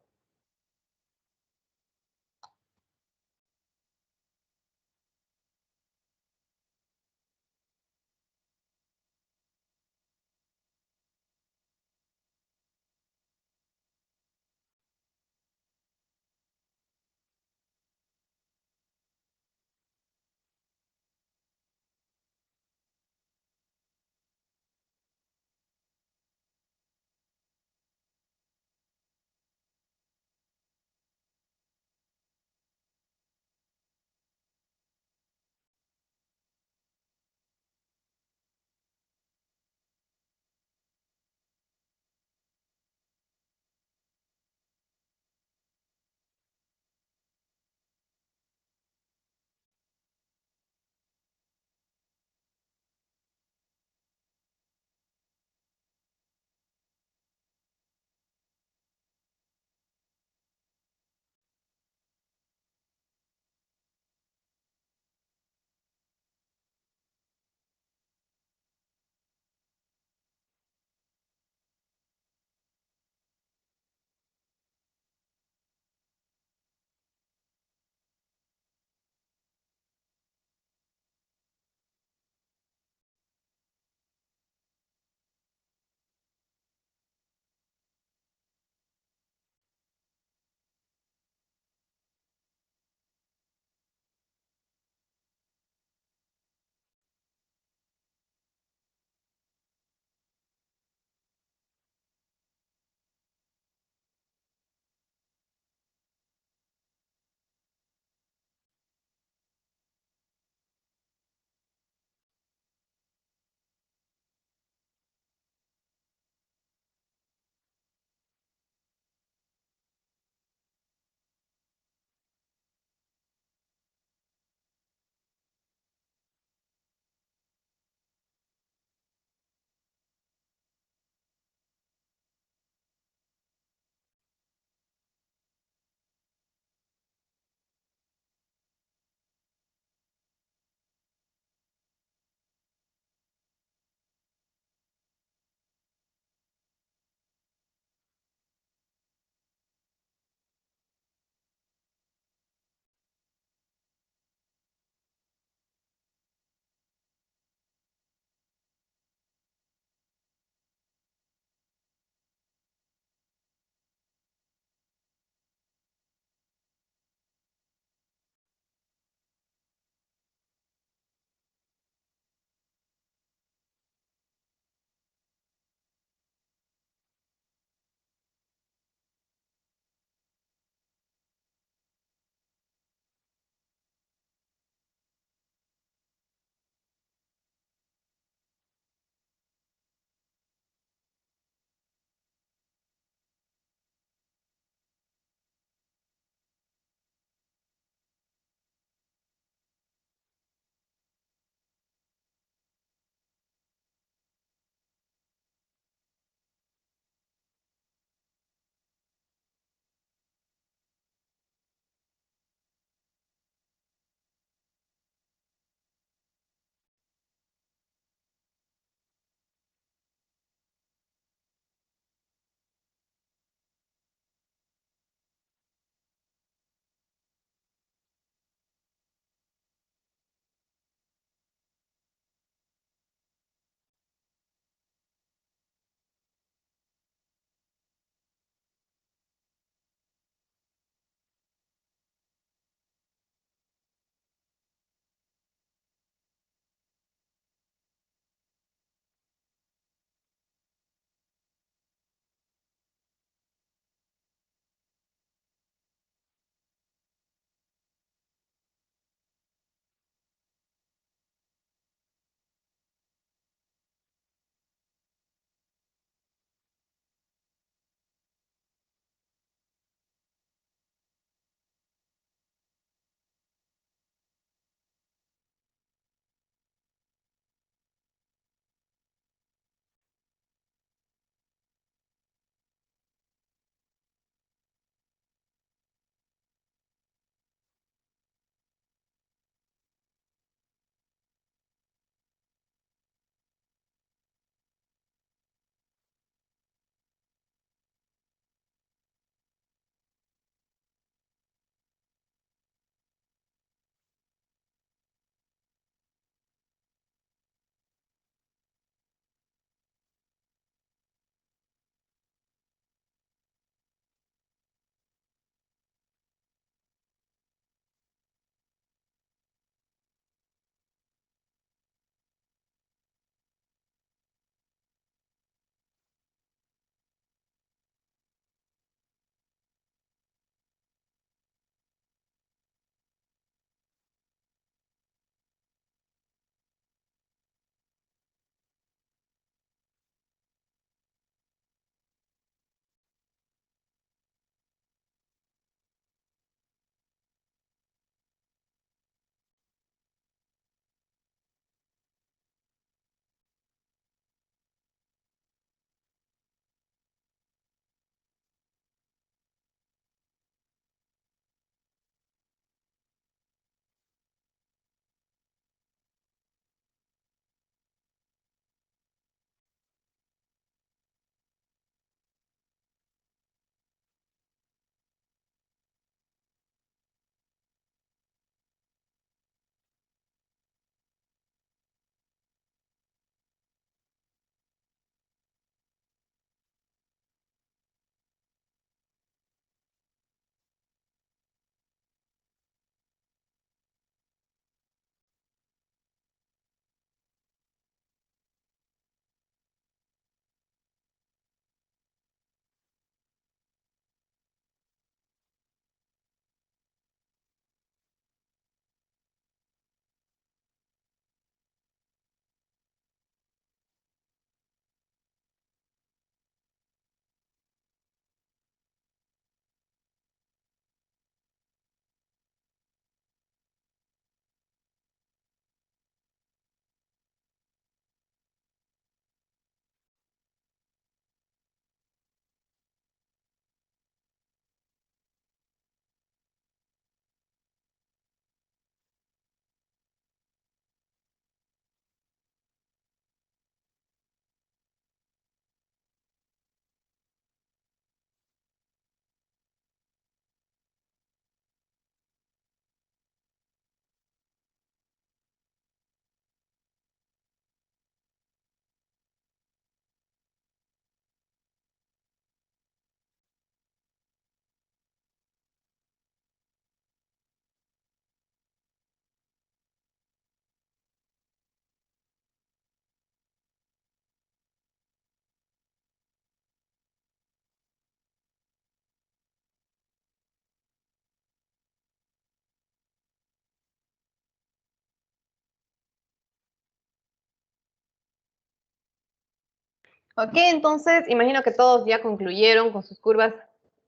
Ok, entonces imagino que todos ya concluyeron con sus curvas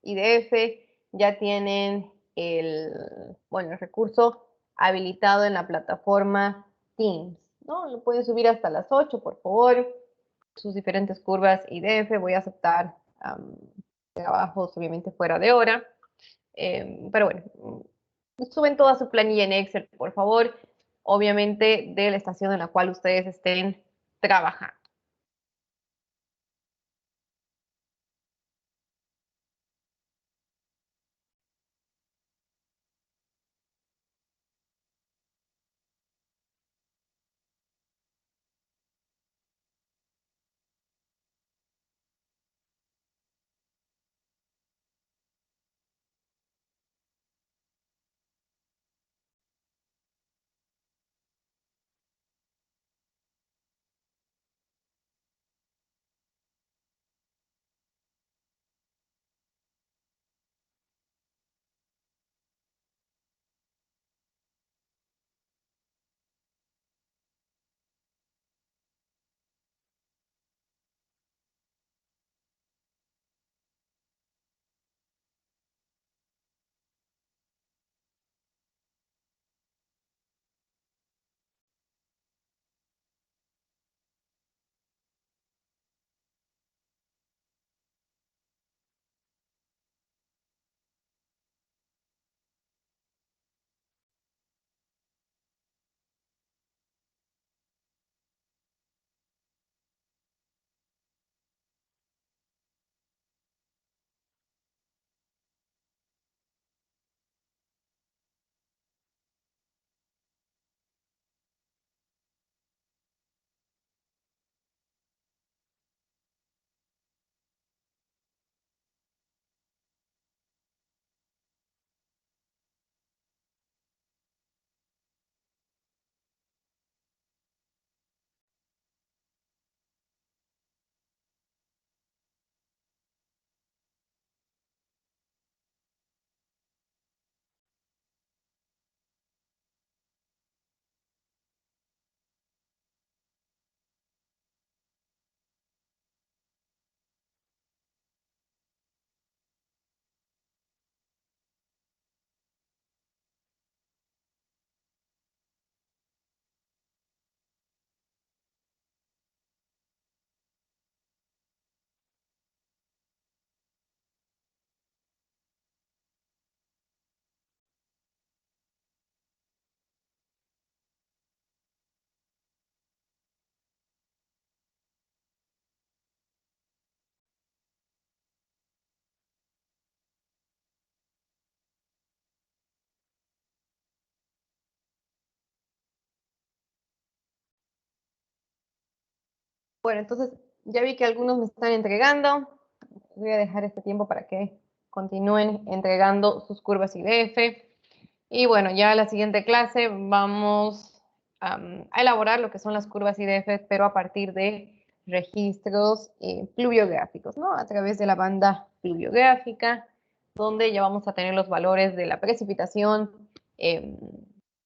IDF, ya tienen el recurso habilitado en la plataforma Teams, ¿no? Lo pueden subir hasta las 8, por favor, sus diferentes curvas IDF. Voy a aceptar trabajos, obviamente, fuera de hora. Pero bueno, suben toda su planilla en Excel, por favor, obviamente de la estación en la cual ustedes estén trabajando. Bueno, entonces ya vi que algunos me están entregando. Voy a dejar este tiempo para que continúen entregando sus curvas IDF. Y bueno, ya en la siguiente clase vamos a elaborar lo que son las curvas IDF, pero a partir de registros pluviográficos, ¿no? A través de la banda pluviográfica, donde ya vamos a tener los valores de la precipitación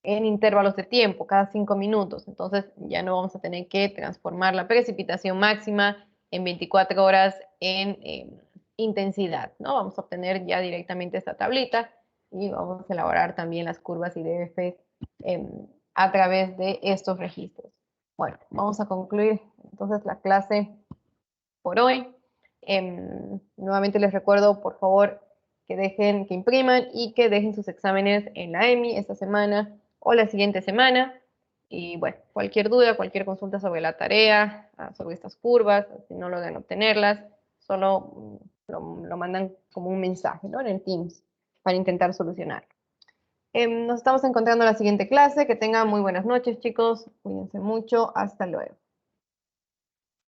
en intervalos de tiempo, cada 5 minutos. Entonces ya no vamos a tener que transformar la precipitación máxima en 24 horas en intensidad, ¿no? Vamos a obtener ya directamente esta tablita y vamos a elaborar también las curvas IDF a través de estos registros. Bueno, vamos a concluir entonces la clase por hoy. Nuevamente les recuerdo, por favor, que impriman y que dejen sus exámenes en la EMI esta semana o la siguiente semana. Y bueno, cualquier duda, cualquier consulta sobre la tarea, sobre estas curvas, si no logran obtenerlas, solo lo mandan como un mensaje, ¿no? En el Teams para intentar solucionar. Nos estamos encontrando en la siguiente clase. Que tengan muy buenas noches, chicos. Cuídense mucho. Hasta luego.